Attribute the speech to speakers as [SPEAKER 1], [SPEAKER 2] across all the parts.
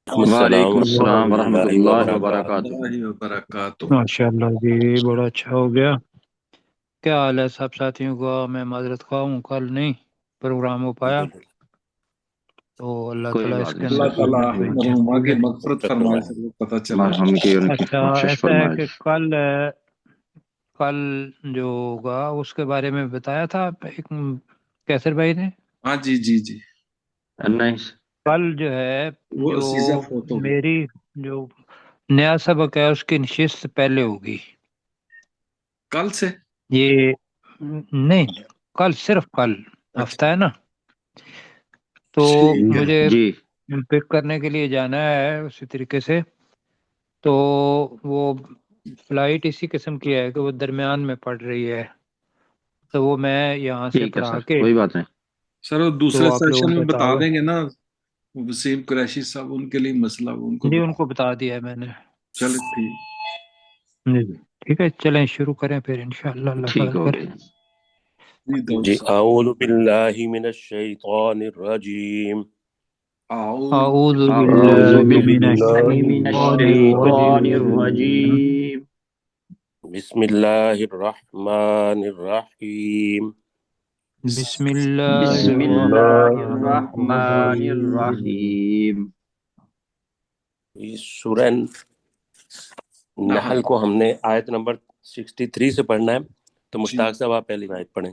[SPEAKER 1] وعلیکم
[SPEAKER 2] السلام
[SPEAKER 1] السلام ورحمۃ اللہ وبرکاتہ۔
[SPEAKER 3] اللہ وبرکاتہ۔
[SPEAKER 4] ماشاء اللہ جی، بڑا اچھا ہو گیا۔ کیا حال ہے سب ساتھیوں کا؟ میں معذرت خواہ ہوں، کل نہیں پروگرام ہو پایا، تو اللہ
[SPEAKER 1] کوئی
[SPEAKER 4] تعالیٰ اس
[SPEAKER 1] بات
[SPEAKER 4] کے
[SPEAKER 1] نہیں
[SPEAKER 4] اندر
[SPEAKER 3] اللہ
[SPEAKER 1] سر،
[SPEAKER 3] تعالیٰ
[SPEAKER 4] خیر بھیجے،
[SPEAKER 3] مرحوما
[SPEAKER 4] ٹھیک
[SPEAKER 3] کی
[SPEAKER 4] ہے۔
[SPEAKER 3] مغفرت فرمائے، سب کو پتہ چلا۔
[SPEAKER 1] مرحم کی ان کی
[SPEAKER 4] اچھا
[SPEAKER 1] بخشش
[SPEAKER 4] ایسا ہے
[SPEAKER 1] فرمائے۔
[SPEAKER 4] کہ کل جو ہوگا اس کے بارے میں بتایا تھا ایک کیسر بھائی نے۔
[SPEAKER 3] ہاں جی جی جی،
[SPEAKER 1] نہیں
[SPEAKER 4] کل جو ہے،
[SPEAKER 3] وہ
[SPEAKER 4] جو
[SPEAKER 3] عزیزہ فوت ہو گئی۔
[SPEAKER 4] میری جو نیا سبق ہے اس کی نشست پہلے ہوگی۔
[SPEAKER 3] کل سے؟
[SPEAKER 4] یہ نہیں، کل صرف کل ہفتہ
[SPEAKER 3] اچھا
[SPEAKER 4] ہے نا، تو
[SPEAKER 3] ٹھیک ہے۔
[SPEAKER 4] مجھے
[SPEAKER 1] جی،
[SPEAKER 4] پک کرنے کے لیے جانا ہے اسی طریقے سے، تو وہ فلائٹ اسی قسم کی ہے کہ وہ درمیان میں پڑ رہی ہے، تو وہ میں یہاں سے
[SPEAKER 1] ٹھیک ہے
[SPEAKER 4] پڑھا
[SPEAKER 1] سر،
[SPEAKER 4] کے
[SPEAKER 1] کوئی بات نہیں۔
[SPEAKER 3] سر وہ
[SPEAKER 4] تو
[SPEAKER 3] دوسرے
[SPEAKER 4] آپ لوگوں
[SPEAKER 3] سیشن
[SPEAKER 4] کو
[SPEAKER 3] میں بتا
[SPEAKER 4] بتاؤ گا۔
[SPEAKER 3] دیں گے نا، وسیم قریشی صاحب، ان کے لیے مسئلہ وہ ان کو
[SPEAKER 4] جی ان
[SPEAKER 3] بتا۔
[SPEAKER 4] کو بتا دیا ہے میں نے۔
[SPEAKER 3] چلے ٹھیک۔
[SPEAKER 4] جی ٹھیک ہے، چلیں شروع کریں پھر انشاءاللہ، اللہ
[SPEAKER 1] ٹھیک
[SPEAKER 4] تعالیٰ
[SPEAKER 1] ہو
[SPEAKER 4] کرے۔
[SPEAKER 1] گیا۔
[SPEAKER 2] جی اعوذ باللہ من الشیطان الرجیم
[SPEAKER 3] اعوذ
[SPEAKER 4] اعوذ
[SPEAKER 1] اعوذ
[SPEAKER 4] باللہ
[SPEAKER 2] اعوذ
[SPEAKER 4] من
[SPEAKER 1] باللہ
[SPEAKER 2] باللہ
[SPEAKER 1] من
[SPEAKER 2] من
[SPEAKER 4] الشیطان
[SPEAKER 1] الشیطان
[SPEAKER 4] الرجیم۔
[SPEAKER 1] الرجیم۔
[SPEAKER 2] بسم اللہ الرحمن الرحیم
[SPEAKER 4] بسم اللہ
[SPEAKER 1] بسم
[SPEAKER 2] بسم
[SPEAKER 1] اللہ
[SPEAKER 2] اللہ
[SPEAKER 4] الرحمن
[SPEAKER 1] الرحمن
[SPEAKER 4] الرحیم۔
[SPEAKER 1] الرحیم۔
[SPEAKER 2] یہ سورہ
[SPEAKER 3] نحل۔
[SPEAKER 2] نحل کو ہم نے آیت نمبر 63 سے پڑھنا ہے، تو
[SPEAKER 3] جی،
[SPEAKER 2] مشتاق صاحب آپ پہلی آیت پڑھیں۔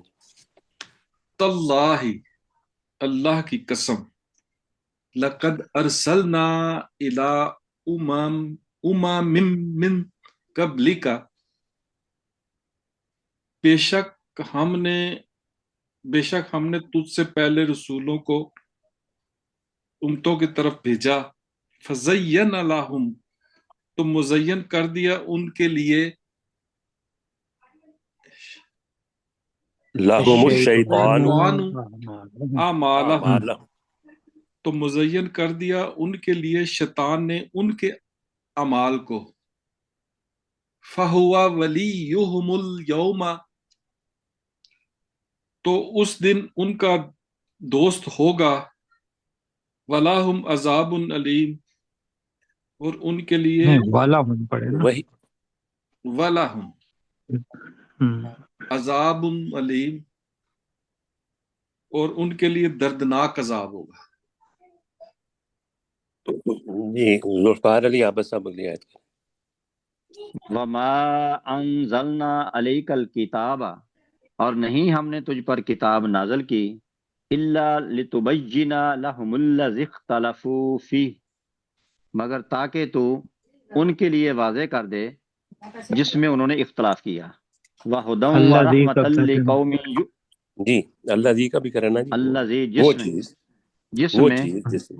[SPEAKER 3] تاللہ، اللہ کی قسم، لقد ارسلنا الی امم من قبلک، بے شک ہم نے تجھ سے پہلے رسولوں کو امتوں کی طرف بھیجا، فزین لہم، تو مزین کر دیا ان کے لیے،
[SPEAKER 2] لہم
[SPEAKER 4] الشیطان
[SPEAKER 2] الشیطان
[SPEAKER 3] اعمالہم،
[SPEAKER 2] اعمالہم،
[SPEAKER 3] تو مزین کر دیا ان کے لیے شیطان نے ان کے اعمال کو، فہوا ولیہم الیوم، تو اس دن ان کا دوست ہوگا، ولاہم عذاب علیم، اور ان کے لیے
[SPEAKER 4] نہیں والا ہوں پڑے نا۔
[SPEAKER 2] وہی
[SPEAKER 3] ولاہم
[SPEAKER 4] ہم۔
[SPEAKER 3] عذاب علیم، اور ان کے لیے دردناک عذاب ہوگا۔
[SPEAKER 2] جی ذوالفقار علی آپ صاحب اگلی آیت کی۔
[SPEAKER 1] وما انزلنا علیک الکتاب، اور نہیں ہم نے تجھ پر کتاب نازل کی، الا لتبین لهم الذی اختلفوا فیہ، مگر تاکہ تو ان کے لیے واضح کر دے جس میں انہوں نے اختلاف کیا، وہدی
[SPEAKER 4] اللہ دی کا
[SPEAKER 1] ورحمۃ
[SPEAKER 4] ترجمہ۔
[SPEAKER 1] لقوم
[SPEAKER 2] جی اللہ دی کا بھی کرنا جی،
[SPEAKER 1] الذی
[SPEAKER 2] وہ
[SPEAKER 1] جس
[SPEAKER 2] چیز
[SPEAKER 1] میں
[SPEAKER 2] جس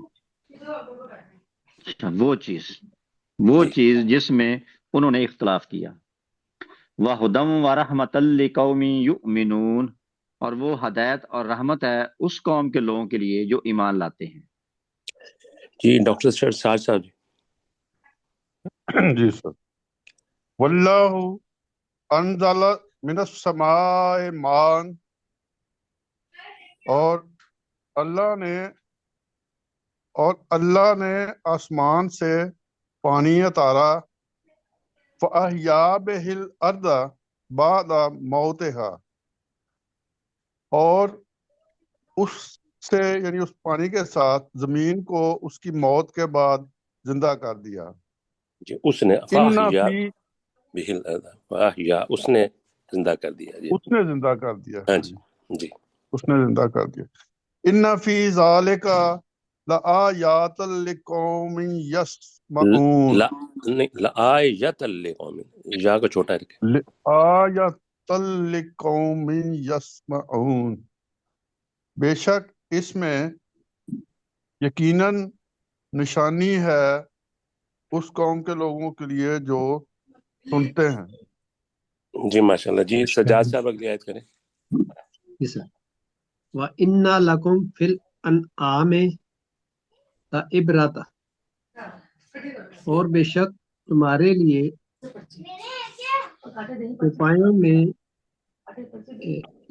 [SPEAKER 1] وہ
[SPEAKER 2] جی
[SPEAKER 1] چیز جس میں انہوں نے اختلاف کیا، وہدی ورحمۃ لقوم یؤمنون، اور وہ ہدایت اور رحمت ہے اس قوم کے لوگوں کے لیے جو ایمان لاتے ہیں۔
[SPEAKER 2] جی ڈاکٹر ساج صاحب جی۔
[SPEAKER 5] جی سر۔ واللہ انزل من السماء ماء، اور اللہ نے آسمان سے پانی اتارا، فَأَحْيَا بِهِ الْأَرْضَ بَعْدَ مَوْتِهَا، اور اس سے یعنی اس پانی کے ساتھ زمین کو اس کی موت کے بعد زندہ کر دیا۔
[SPEAKER 2] جی اس نے
[SPEAKER 5] ان
[SPEAKER 2] فاحیا
[SPEAKER 5] فی
[SPEAKER 2] بہل فاحیا، اس نے زندہ کر دیا جی۔
[SPEAKER 5] اس نے زندہ کر دیا،
[SPEAKER 2] ہاں
[SPEAKER 5] ہاں
[SPEAKER 2] جی
[SPEAKER 5] جی،
[SPEAKER 2] جی
[SPEAKER 5] اس نے زندہ کر دیا۔ ان فی ذالک لآیات لقوم یسمعون،
[SPEAKER 2] لا نہیں لآیت لقوم، یا کو چھوٹا رکھے.
[SPEAKER 5] لآیۃ لقوم یسمعون، بے شک اس میں یقیناً نشانی ہے اس قوم کے لوگوں کے لیے جو سنتے ہیں.
[SPEAKER 2] جی ماشاءاللہ. جی سجاد صاحب اگلی آیت کریں.
[SPEAKER 6] جی سر. وَإِنَّ لَكُمْ فِي الْأَنْعَامِ لَعِبْرَةً، اور بے شک تمہارے لیے چوپایوں میں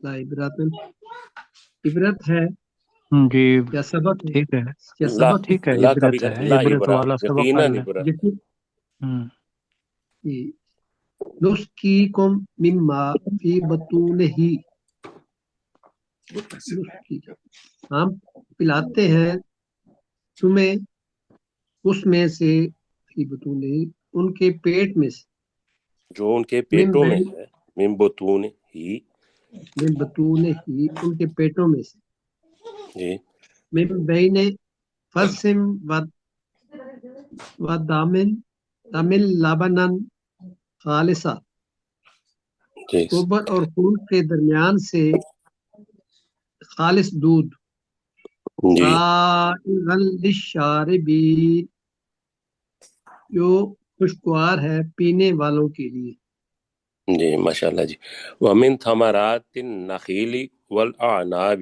[SPEAKER 6] لعبرۃ عبرت ہے
[SPEAKER 4] جی
[SPEAKER 6] یا سبق ہے
[SPEAKER 4] ٹھیک ہے،
[SPEAKER 6] یا
[SPEAKER 2] لا
[SPEAKER 6] سبق ہے.
[SPEAKER 4] ٹھیک ہے،
[SPEAKER 2] لا کا بھی
[SPEAKER 4] عبرت ہے،
[SPEAKER 2] لا
[SPEAKER 4] عبرت
[SPEAKER 2] عبرہ،
[SPEAKER 4] والا سبق
[SPEAKER 2] یقیناً
[SPEAKER 4] پڑھ لیں.
[SPEAKER 2] عبرہ.
[SPEAKER 6] جتنی
[SPEAKER 4] ہوں،
[SPEAKER 6] نسقیکم مما فی بطونہ، ہم پلاتے ہیں تمہیں اس میں سے، فی بطونہ ان کے پیٹ میں سے،
[SPEAKER 2] جو ان کے
[SPEAKER 6] من
[SPEAKER 2] پیٹوں میں
[SPEAKER 6] بین
[SPEAKER 2] ہے، من بطون ہی.
[SPEAKER 6] من بطونہ ہی ان کے پیٹوں میں سے،
[SPEAKER 2] جی
[SPEAKER 6] من بین فرسم و دامن دامن لبنن خالصہ،
[SPEAKER 2] جی
[SPEAKER 6] گوبر اور خون کے درمیان سے خالص دودھ،
[SPEAKER 2] جی
[SPEAKER 6] سائغا للشاربین، جو خوشگوار ہے پینے والوں کے لیے.
[SPEAKER 2] جی ماشاءاللہ. جی وَمِن ثمرات النخیل والأعناب،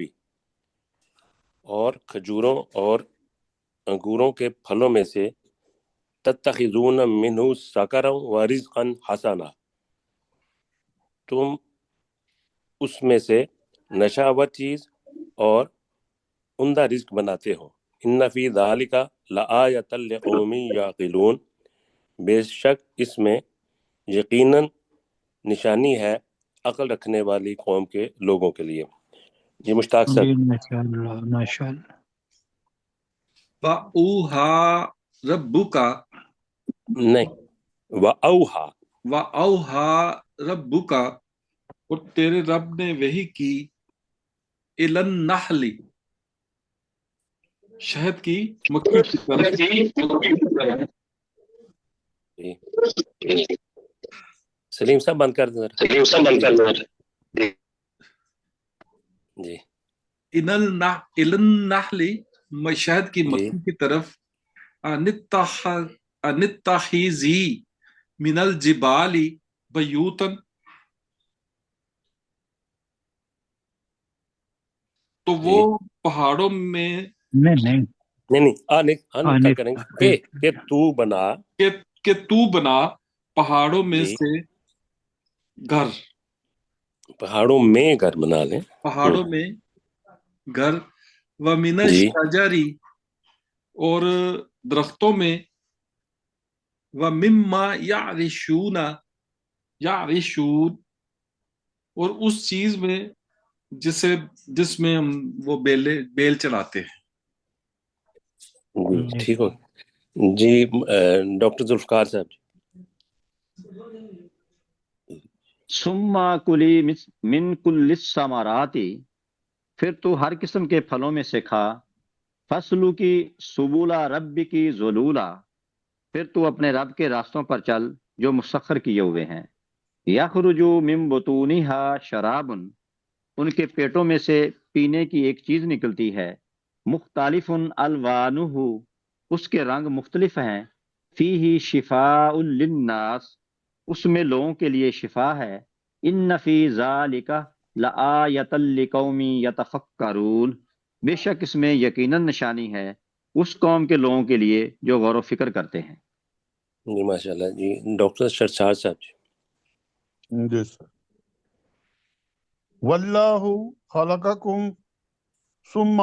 [SPEAKER 2] اور کھجوروں اور انگوروں کے پھلوں میں سے، تتخذون منہ سکرا ورزقا حسنا، تم اس میں سے نشاور چیز اور عمدہ رزق بناتے ہو. ان فی ذالک لآیۃ لقوم یعقلون، بے شک اس میں یقیناً نشانی ہے عقل رکھنے والی قوم کے لوگوں کے لیے. جی مشتاق
[SPEAKER 4] جی
[SPEAKER 2] صاحب.
[SPEAKER 4] ماشاء اللہ ماشاء اللہ.
[SPEAKER 3] وَأَوْحَى رَبُّكَ،
[SPEAKER 2] نہیں، وَأَوْحَى.
[SPEAKER 3] وَأَوْحَى رَبُّكَ، اور تیرے رب نے وحی کی، إِلَى النَّحْلِ، شہد کی مکھی کی طرف.
[SPEAKER 2] جی سلیم صاحب بند کر دیں ذرا. جی
[SPEAKER 3] إِلَى النَّحْلِ، شہد کی
[SPEAKER 2] جی
[SPEAKER 3] مکھی کی طرف، انتخذی من الجبال بیوتن، تو وہ
[SPEAKER 2] جی
[SPEAKER 3] پہاڑوں میں،
[SPEAKER 4] نہیں نہیں،
[SPEAKER 2] نہیں ان کا کریں گے کہ تو بنا،
[SPEAKER 3] کہ تو بنا پہاڑوں میں
[SPEAKER 2] جی
[SPEAKER 3] سے گھر،
[SPEAKER 2] پہاڑوں میں گھر بنا لیں.
[SPEAKER 3] پہاڑوں میں گھر، وَمِنَ
[SPEAKER 2] جی
[SPEAKER 3] الشَّجَرِ، اور درختوں میں، وَمِمَّا يَعْرِشُونَ، اور اس چیز میں جس میں ہم وہ بیل چلاتے ہیں.
[SPEAKER 2] جی ٹھیک ہو. جی ڈاکٹر ذوالفقار صاحب.
[SPEAKER 1] ثم کلی من کل الثمرات، پھر تو ہر قسم کے پھلوں میں سے کھا، فصلو کی سبولا رب کی ذلولا، پھر تو اپنے رب کے راستوں پر چل جو مسخر کیے ہوئے ہیں. یخرج من بطونہا شراب، ان کے پیٹوں میں سے پینے کی ایک چیز نکلتی ہے، مختلف الوانہ، اس کے رنگ مختلف ہیں، فیہ شفاء للناس، اس میں لوگوں کے لیے شفا ہے، ان فی ذالک لآیۃ لقوم یتفکرون، بے شک اس میں یقیناً نشانی ہے اس قوم کے لوگوں کے لیے جو غور و فکر کرتے ہیں.
[SPEAKER 2] جی ماشاءاللہ. جی ڈاکٹر شرشاد صاحب.
[SPEAKER 5] جی سر. واللہ خلقکم ثم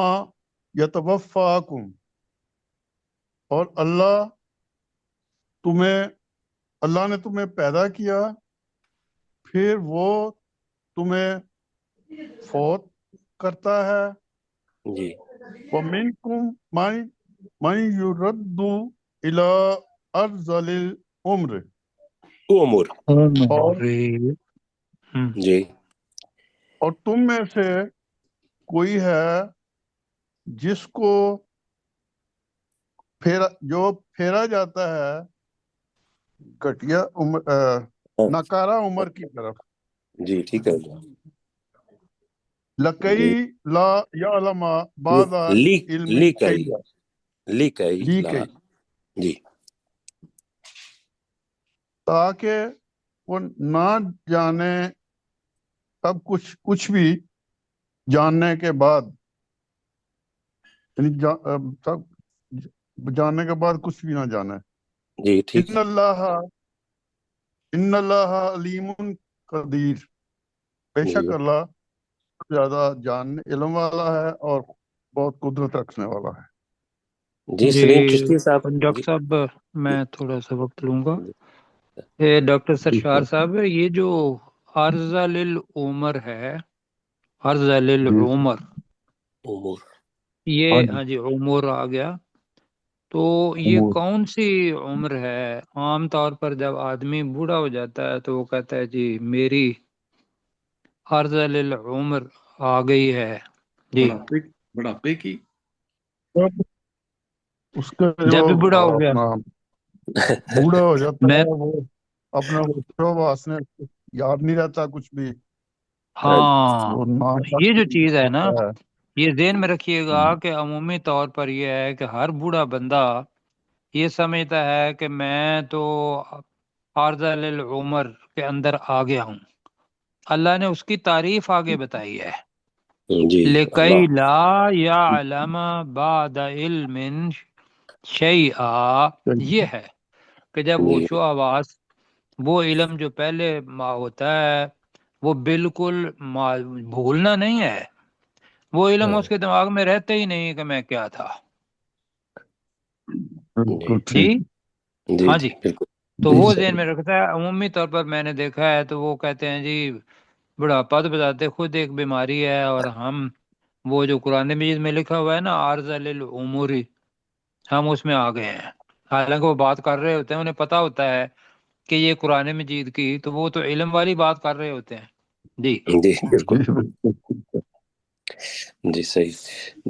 [SPEAKER 5] یتوفاکم، اور اللہ نے تمہیں پیدا کیا، پھر وہ تمہیں فوت کرتا ہے.
[SPEAKER 2] جی
[SPEAKER 5] وَمِنْکُمْ مَنْ يُرَدُّ إِلَىٰ أَرْذَلِ الْعُمْرِ،
[SPEAKER 2] عمر.
[SPEAKER 5] اور
[SPEAKER 2] جی
[SPEAKER 5] تم میں سے کوئی ہے جس کو پھیرا جاتا ہے گھٹیا نکارا عمر کی طرف،
[SPEAKER 2] جی ٹھیک ہے
[SPEAKER 5] لکئی
[SPEAKER 2] جی
[SPEAKER 5] لا یعلم بعد علم
[SPEAKER 2] لیکئی
[SPEAKER 5] شیئا،
[SPEAKER 2] لیکئی لا
[SPEAKER 5] لیکئی
[SPEAKER 2] جی
[SPEAKER 5] تاکہ وہ نہ جانے سب کچھ بھی جاننے کے بعد، یعنی سب جاننے کے بعد کچھ بھی نہ جانے۔
[SPEAKER 2] جی ٹھیک
[SPEAKER 5] ان اللہ علیم قدیر، بے
[SPEAKER 2] جی
[SPEAKER 5] شک اللہ زیادہ جاننے علم والا ہے اور بہت قدرت رکھنے والا ہے۔
[SPEAKER 2] جی
[SPEAKER 4] جی
[SPEAKER 2] سلیم چشتی صاحب
[SPEAKER 4] ڈاکٹر
[SPEAKER 2] جی
[SPEAKER 4] صاحب میں تھوڑا سا وقت لوں گا۔
[SPEAKER 2] جی
[SPEAKER 4] ڈاکٹر سرشار صاحب، یہ جو عرض للعمر ہے، عرض للعمر،
[SPEAKER 2] امور
[SPEAKER 4] یہ ہاں جی عمر آ گیا، تو یہ
[SPEAKER 5] امور
[SPEAKER 4] کون سی عمر ہے؟ عام طور پر جب آدمی بوڑھا ہو جاتا ہے تو وہ کہتا ہے جی میری عرض للعمر آ گئی ہے جی،
[SPEAKER 3] بڑھاپے کی
[SPEAKER 5] اس کا جو
[SPEAKER 4] جب بھی بوڑھا ہو گیا۔
[SPEAKER 5] اپنا بوڑھا ہو جاتا
[SPEAKER 4] میں
[SPEAKER 5] ہے وہ اپنا واسنے یاد نہیں رہتا کچھ بھی،
[SPEAKER 4] ہاں
[SPEAKER 5] وہ نام
[SPEAKER 4] یہ جو چیز ہے نا،
[SPEAKER 5] ہے۔
[SPEAKER 4] یہ ذہن میں رکھیے گا کہ عمومی طور پر یہ ہے کہ ہر بوڑھا بندہ یہ سمجھتا ہے کہ میں تو عرض للعمر کے اندر آ گیا ہوں۔ اللہ نے اس کی تعریف آگے بتائی ہے،
[SPEAKER 2] جی
[SPEAKER 4] لِكَيْ
[SPEAKER 2] اللہ
[SPEAKER 4] لَا يَعْلَمَ بَعْدَ عِلْمٍ شَيْئًا، یہ ہے کہ جب
[SPEAKER 2] جی
[SPEAKER 4] ہوش و آواز، وہ علم جو پہلے ہوتا ہے وہ بالکل بھولنا نہیں ہے، وہ علم اس کے دماغ میں رہتا ہی نہیں کہ میں کیا تھا۔
[SPEAKER 5] بالکل
[SPEAKER 4] جی
[SPEAKER 5] ٹھیک۔
[SPEAKER 2] جی
[SPEAKER 4] ہاں
[SPEAKER 2] جی
[SPEAKER 4] جی،
[SPEAKER 2] بالکل
[SPEAKER 4] تو
[SPEAKER 2] جی
[SPEAKER 4] وہ ذہن
[SPEAKER 2] صحیح
[SPEAKER 4] میں رکھتا ہے۔ عمومی طور پر میں نے دیکھا ہے تو وہ کہتے ہیں جی بڑھاپا تو بتاتے خود ایک بیماری ہے، اور ہم وہ جو قرآن مجید میں لکھا ہوا ہے نا عارض للعمر، ہم اس میں آ گئے ہیں، حالانکہ وہ بات کر رہے ہوتے ہیں، انہیں پتہ ہوتا ہے کہ یہ قرآن مجید کی، تو وہ تو علم والی بات کر رہے ہوتے ہیں جی۔
[SPEAKER 2] جی بالکل
[SPEAKER 5] جی بالکل۔
[SPEAKER 2] جی صحیح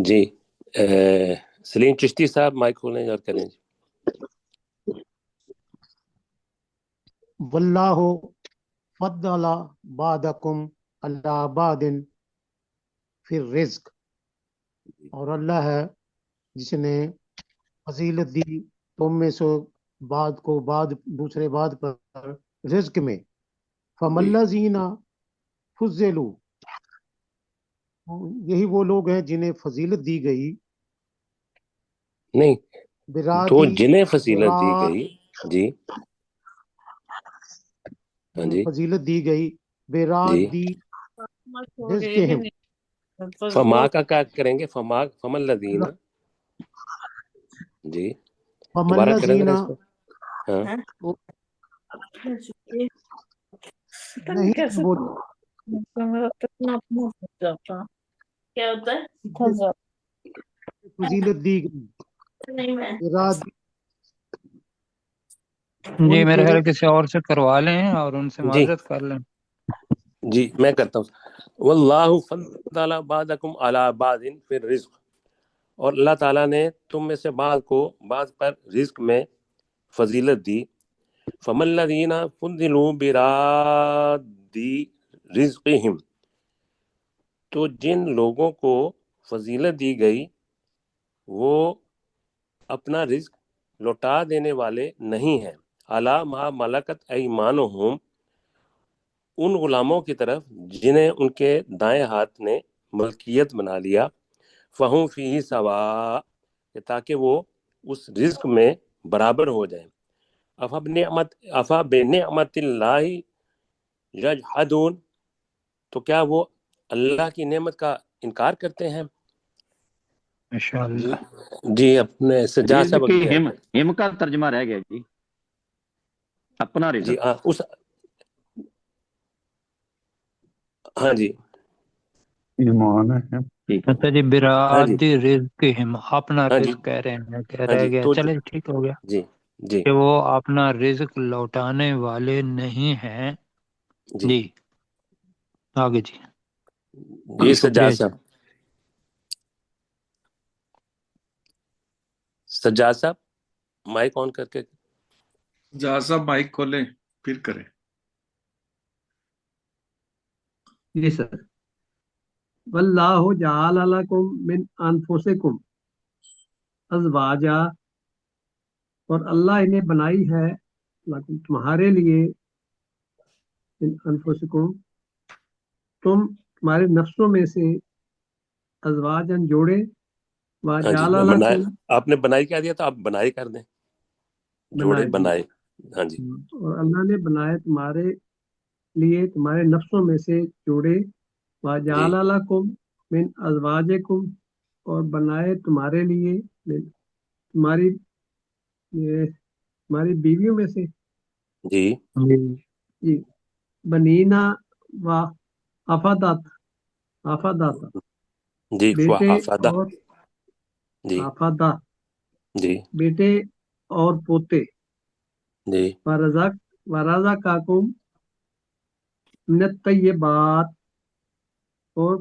[SPEAKER 2] جی سلیم چشتی صاحب مائک کھولیں اور کریں جی
[SPEAKER 7] واللہ فضل بعضکم علی بعض فی الرزق، اور اللہ ہے جس نے فضیلت دی تم میں سے بعض کو بعض دوسرے بعض پر رزق میں، فَمَا الَّذِينَ فُضِّلُوا، یہی وہ لوگ ہیں جنہیں فضیلت دی گئی،
[SPEAKER 2] نہیں تو
[SPEAKER 7] برادی
[SPEAKER 2] جنہیں فضیلت دی گئی جی ہاں جی
[SPEAKER 7] فضیلت دی گئی
[SPEAKER 2] جی
[SPEAKER 7] برادی رزقہم،
[SPEAKER 2] فما کا کیا کریں گے فما الذین جی
[SPEAKER 7] فَمَا
[SPEAKER 2] دوبارہ کریں ذرا
[SPEAKER 7] الَّذِينَ،
[SPEAKER 2] اس کو ہاں
[SPEAKER 7] نہیں وہ فضیلت دی گئی برادی
[SPEAKER 4] جی
[SPEAKER 7] ان
[SPEAKER 2] جی
[SPEAKER 4] میرے
[SPEAKER 7] کے،
[SPEAKER 4] خیال کسی اور سے کروا لیں اور ان سے
[SPEAKER 2] جی
[SPEAKER 4] معذرت کر لیں۔
[SPEAKER 2] جی میں کرتا ہوں واللہ فضل بعضکم علی بعض فی الرزق، اور اللہ تعالیٰ نے تم میں سے بعض کو بعض پر رزق میں فضیلت دی، فَمَا الَّذِينَ فُضِّلُوا بِرَادِّ رِزْقِهِمْ، تو جن لوگوں کو فضیلت دی گئی وہ اپنا رزق لوٹا دینے والے نہیں ہیں، عَلَىٰ مَا مَلَكَتْ أَيْمَانُهُمْ، ان غلاموں کی طرف جنہیں ان کے دائیں ہاتھ نے ملکیت بنا لیا، فَهُمْ فِيهِ سَوَاء، تاکہ وہ اس رزق میں برابر ہو جائیں، افا بنعمت اللہ یجحدون، تو کیا وہ اللہ کی نعمت کا انکار کرتے ہیں؟
[SPEAKER 4] ماشاءاللہ۔
[SPEAKER 2] جی اپنے سجاد
[SPEAKER 1] رزق
[SPEAKER 2] صاحب
[SPEAKER 1] کی
[SPEAKER 2] اگے ہیں
[SPEAKER 1] ہم کا ترجمہ رہ گیا جی، اپنا
[SPEAKER 2] جی
[SPEAKER 1] رزق۔
[SPEAKER 2] اس ہاں جی
[SPEAKER 5] ایمان ہے۔
[SPEAKER 1] ٹھیک ہے
[SPEAKER 4] اچھا جی،
[SPEAKER 2] ہاں جی
[SPEAKER 4] برادی رزقہم، اپنا
[SPEAKER 2] ہاں جی
[SPEAKER 4] رزق کہہ رہے ہیں کہ
[SPEAKER 2] ہاں
[SPEAKER 4] رہ
[SPEAKER 2] جی
[SPEAKER 4] گیا،
[SPEAKER 2] تو
[SPEAKER 4] چلے ٹھیک ہو گیا
[SPEAKER 2] جی جی
[SPEAKER 4] کہ وہ اپنا رزق لوٹانے والے نہیں ہیں
[SPEAKER 2] جی
[SPEAKER 4] جی۔ آگے جی،
[SPEAKER 2] جی سجاد
[SPEAKER 4] شکریہ جی۔
[SPEAKER 2] صاحب سجاد صاحب مائک آن کر کے
[SPEAKER 3] جہاز صاحب مائک کھولیں پھر کریں۔
[SPEAKER 6] جی سر. واللہ جعل لکم من انفسکم ازواجا، اور اللہ نے بنائی ہے لکم تمہارے لیے من انفسکم تمہارے نفسوں میں سے ازواجن جوڑے
[SPEAKER 2] ہاں جی،
[SPEAKER 6] وجعل
[SPEAKER 2] بنائے،
[SPEAKER 6] لکم
[SPEAKER 2] آپ نے بنائی کیا دیا تھا، آپ بنائی کر دیں، جوڑے
[SPEAKER 6] بنائے.
[SPEAKER 2] بنائے. ہاں جی
[SPEAKER 6] اور اللہ نے بنائے تمہارے لیے تمہارے نفسوں میں سے جوڑے
[SPEAKER 2] جی
[SPEAKER 6] وجعل لکم من ازواجکم، اور بنائے تمہارے لیے تمہاری تمہاری بیویوں میں سے
[SPEAKER 2] جی
[SPEAKER 6] جی بنینا و افادات
[SPEAKER 2] جی
[SPEAKER 6] بیٹے
[SPEAKER 2] فافدہ.
[SPEAKER 6] اور
[SPEAKER 2] جی
[SPEAKER 6] افادہ
[SPEAKER 2] جی
[SPEAKER 6] بیٹے اور پوتے
[SPEAKER 2] جی
[SPEAKER 6] ورزقکم من الطیبات، اور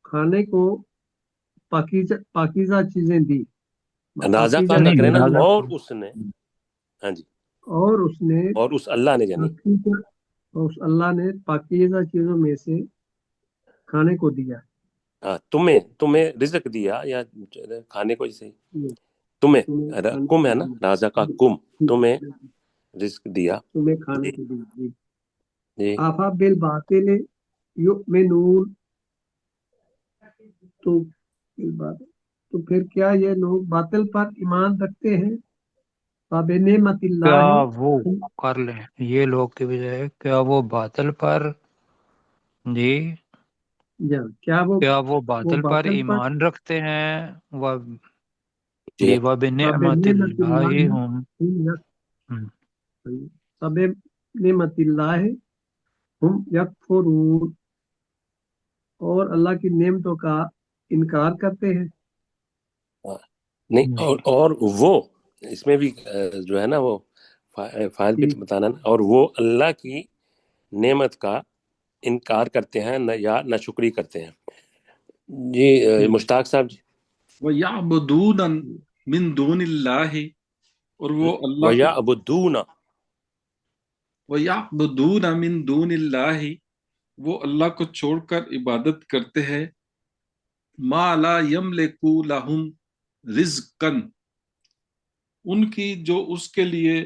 [SPEAKER 6] کھانے کو پاکیزہ چیزیں دی.
[SPEAKER 2] رازق کا
[SPEAKER 6] پاکیزہ
[SPEAKER 2] نہ کریں نا،
[SPEAKER 6] چیزیں
[SPEAKER 2] اور اس نے، ہاں جی،
[SPEAKER 6] اور اس نے
[SPEAKER 2] اور اس اللہ نے یعنی
[SPEAKER 6] پاکیزہ، اور اس اللہ نے پاکیزہ چیزوں میں سے کھانے کو دیا.
[SPEAKER 2] ہاں، تمہیں رزق دیا، یا کھانے کو جیسے تمہیں کم ہے نا، رازق کا کم، تمہیں رزق دیا.
[SPEAKER 6] تمہیں کھانے
[SPEAKER 2] جی
[SPEAKER 6] کو دی.
[SPEAKER 2] جی
[SPEAKER 6] آفا بالباطل یؤمنون، تو پھر کیا یہ لوگ باطل پر ایمان رکھتے ہیں؟ فبنعمت
[SPEAKER 4] کیا
[SPEAKER 6] اللہ،
[SPEAKER 4] وہ کر لیں یہ لوگ کی بجائے، کیا وہ باطل پر، جی
[SPEAKER 6] کیا
[SPEAKER 4] وہ باطل پر
[SPEAKER 6] باطل پر
[SPEAKER 4] ایمان رکھتے ہیں، وہ
[SPEAKER 2] جی
[SPEAKER 4] جی وبنعمت
[SPEAKER 6] فبنعمت
[SPEAKER 4] اللہ
[SPEAKER 6] اللہ
[SPEAKER 4] ہم
[SPEAKER 6] فبنعمت اللہ ہم یکفرون، اور اللہ کی نعمتوں کا انکار کرتے ہیں.
[SPEAKER 2] نہیں، اور وہ اس میں بھی جو ہے نا وہ فائل بھی بتانا نا، اور وہ اللہ کی نعمت کا انکار کرتے ہیں نہ، یا نہ شکری کرتے ہیں. جی مشتاق صاحب جی.
[SPEAKER 3] وَيَعْبُدُونَ مِن دُونِ اللَّهِ، اور وہ اللہ کو
[SPEAKER 2] وَيَعْبُدُونَ،
[SPEAKER 3] وَيَعْبُدُونَ مِن دُونِ اللَّهِ، وہ اللہ کو چھوڑ کر عبادت کرتے ہیں ما لا یملکو لہم رزقن، ان کی جو اس کے لیے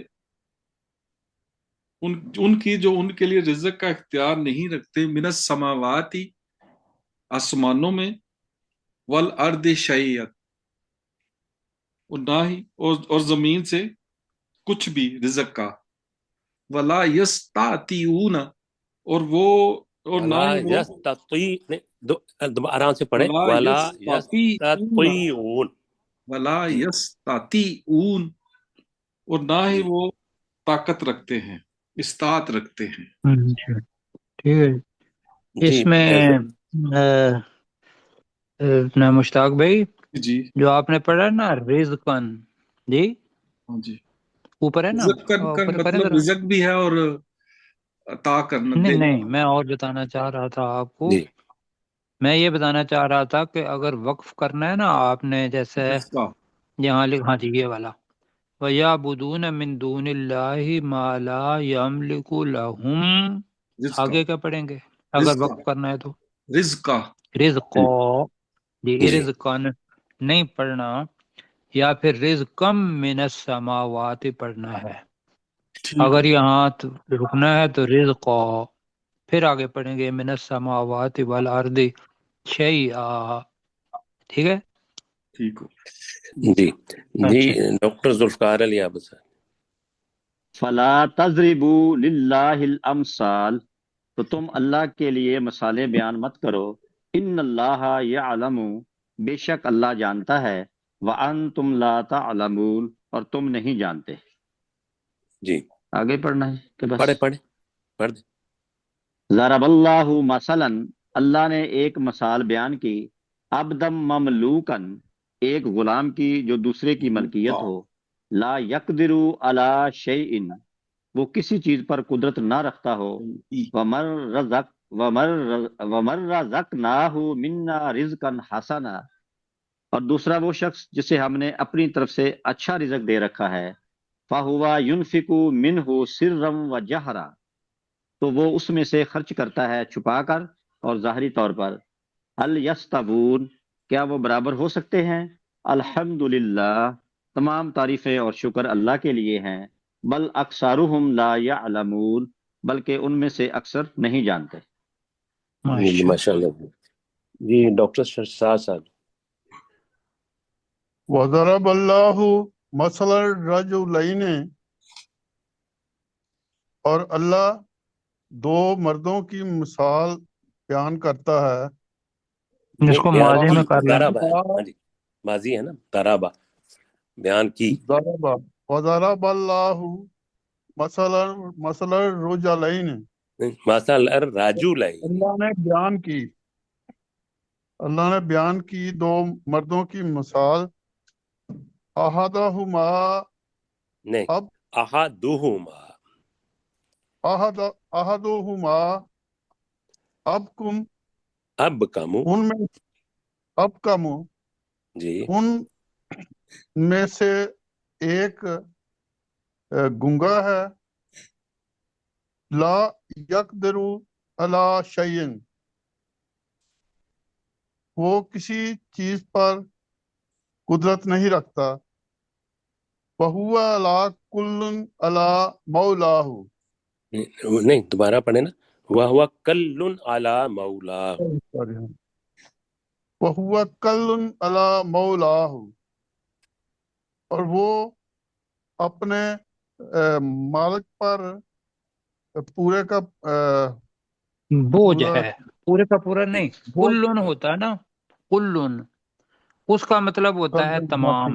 [SPEAKER 3] ان کی جو ان کے لیے رزق کا اختیار نہیں رکھتے، من السماواتی، آسمانوں میں، والارض شیئت، اور نہ ہی اور زمین سے کچھ بھی رزق کا، ولا یستطیعون، اور نہ
[SPEAKER 2] وَلَا
[SPEAKER 3] ہی وہ
[SPEAKER 2] آرام سے پڑھیں،
[SPEAKER 3] ولا
[SPEAKER 2] وَلَا
[SPEAKER 3] یستطیعون
[SPEAKER 2] یستطیعون.
[SPEAKER 3] ولا
[SPEAKER 2] جی
[SPEAKER 3] یستطیعون، اور نہ ہی
[SPEAKER 2] جی
[SPEAKER 3] وہ طاقت رکھتے ہیں، استطاعت رکھتے ہیں.
[SPEAKER 4] ٹھیک ہے.
[SPEAKER 2] جی
[SPEAKER 4] اس میں اپنا مشتاق بھائی
[SPEAKER 3] جی
[SPEAKER 4] جو آپ نے پڑھا نا رزقن، جی
[SPEAKER 3] ہاں جی،
[SPEAKER 4] اوپر ہے نا،
[SPEAKER 3] رزق کا
[SPEAKER 4] اوپر کریں
[SPEAKER 3] مطلب
[SPEAKER 4] ذرا.
[SPEAKER 3] رزق بھی ہے اور عطا کرنا،
[SPEAKER 4] نہیں
[SPEAKER 3] دینا.
[SPEAKER 4] نہیں، میں اور بتانا چاہ رہا تھا آپ کو،
[SPEAKER 2] جی
[SPEAKER 4] میں یہ بتانا چاہ رہا تھا کہ اگر وقف کرنا ہے نا آپ نے، جیسے
[SPEAKER 3] رزق کا
[SPEAKER 4] یہاں ہاں جی یہ والا وَيَعْبُدُونَ مِن دُونِ اللَّهِ مَا لَا يَمْلِكُ لَهُمْ،
[SPEAKER 3] رزق کا
[SPEAKER 4] آگے کیا پڑھیں گے اگر
[SPEAKER 3] رزق کا
[SPEAKER 4] وقف کرنا ہے تو؟
[SPEAKER 3] رزق کا
[SPEAKER 4] رزق، جی
[SPEAKER 2] جی
[SPEAKER 4] رزقن نہیں پڑھنا، یا پھر رزقم من السماوات پڑھنا ہے.
[SPEAKER 3] ٹھیک
[SPEAKER 4] اگر
[SPEAKER 3] ہے،
[SPEAKER 4] یہاں رکنا ہے تو رزق، پھر آگے پڑھیں گے من السماوات والارض شیئا. ٹھیک ہے.
[SPEAKER 3] ٹھیک ہو.
[SPEAKER 2] جی جی.
[SPEAKER 4] اچھا
[SPEAKER 2] ڈاکٹر ذوالفقار علی آپ صاحب.
[SPEAKER 1] فلا تضربوا للہ الامثال، تو تم اللہ کے لیے مثالیں بیان مت کرو. ان اللہ یعلم، بے شک اللہ جانتا ہے. وانتم لا تعلمون، اور تم نہیں جانتے.
[SPEAKER 2] جی
[SPEAKER 1] آگے پڑھنا ہے کہ بس؟
[SPEAKER 2] پڑھ دیں.
[SPEAKER 1] ضرب اللہ مثلا، اللہ نے ایک مثال بیان کی. عبدم مملوکن، ایک غلام کی جو دوسرے کی ملکیت ہو. لا یقدر علی شیء، وہ کسی چیز پر قدرت نہ رکھتا ہو. ومر رزقناہ منا رزقا حسنا، اور دوسرا وہ شخص جسے ہم نے اپنی طرف سے اچھا رزق دے رکھا ہے. فہو ينفق منہ سرا وجہرا، تو وہ اس میں سے خرچ کرتا ہے چھپا کر اور ظاہری طور پر۔ هل یستوون، کیا وہ برابر ہو سکتے ہیں؟ الحمدللہ، تمام تعریفیں اور شکر اللہ کے لیے ہیں۔ بل اکثرهم لا یعلمون، بلکہ ان میں سے اکثر نہیں جانتے۔
[SPEAKER 4] ماشاء
[SPEAKER 2] ماشاء اللہ جی۔ ڈاکٹر شاہ صاحب۔
[SPEAKER 5] وضرب اللہ مثل الرجلین، اور اللہ دو مردوں کی مثال بیان کرتا ہے۔
[SPEAKER 4] جس کو
[SPEAKER 2] بیان
[SPEAKER 4] ماضی
[SPEAKER 2] کی،
[SPEAKER 4] میں کر لیں۔
[SPEAKER 2] ضربہ ہے، ہاں جی ماضی ہے نا، ضربہ بیان کی۔
[SPEAKER 5] ضرب وضرب اللہ مثل الرجلین،
[SPEAKER 2] مثل الرجلین،
[SPEAKER 5] اللہ نے بیان کی دو مردوں کی مثال۔ احدہما،
[SPEAKER 2] نہیں،
[SPEAKER 5] اب
[SPEAKER 2] احدہما،
[SPEAKER 5] احدہما اب کم،
[SPEAKER 2] اب کم،
[SPEAKER 5] ان میں اب کم،
[SPEAKER 2] جی
[SPEAKER 5] ان میں سے ایک گنگا ہے۔ لا یقدر علی شیء، وہ کسی چیز پر قدرت نہیں رکھتا۔ وَهُوَ عَلَى كُلٍّ عَلَى مَوْلَاهُ،
[SPEAKER 2] نہیں، دوبارہ پڑھے نا، وَهُوَ كَلٌّ عَلَى مَوْلَاهُ،
[SPEAKER 5] وَهُوَ كَلٌّ عَلَى مَوْلَاهُ، اور وہ اپنے مالک پر پورے کا
[SPEAKER 4] بوجھ
[SPEAKER 5] پورا
[SPEAKER 4] ہے، پورے کا پورا نہیں،
[SPEAKER 5] بوجھ
[SPEAKER 4] کلن ہوتا ہے نا، کلن اس کا مطلب ہوتا ہے تمام،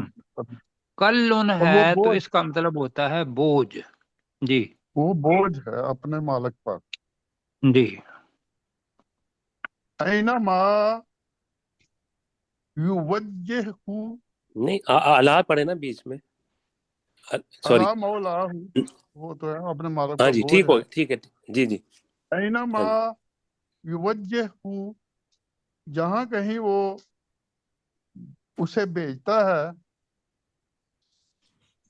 [SPEAKER 4] کلن
[SPEAKER 5] اور
[SPEAKER 4] ہے تو اس کا مطلب ہوتا ہے بوجھ۔ جی
[SPEAKER 5] وہ بوجھ ہے اپنے مالک پر۔
[SPEAKER 4] جی۔
[SPEAKER 5] اینما یوجہ
[SPEAKER 2] نہیں اعلیٰ پڑھے نا بیچ میں، سوری،
[SPEAKER 5] علی مولاہ، وہ تو ہے اپنے مالک
[SPEAKER 2] ہاں
[SPEAKER 5] پر
[SPEAKER 2] جی
[SPEAKER 5] بوجھ
[SPEAKER 2] ٹھیک ہو،
[SPEAKER 5] ہے۔
[SPEAKER 2] ٹھیک ہے جی جی،
[SPEAKER 5] اینما
[SPEAKER 2] ہاں جی۔
[SPEAKER 5] یوجہ، جہاں کہیں وہ اسے بھیجتا ہے،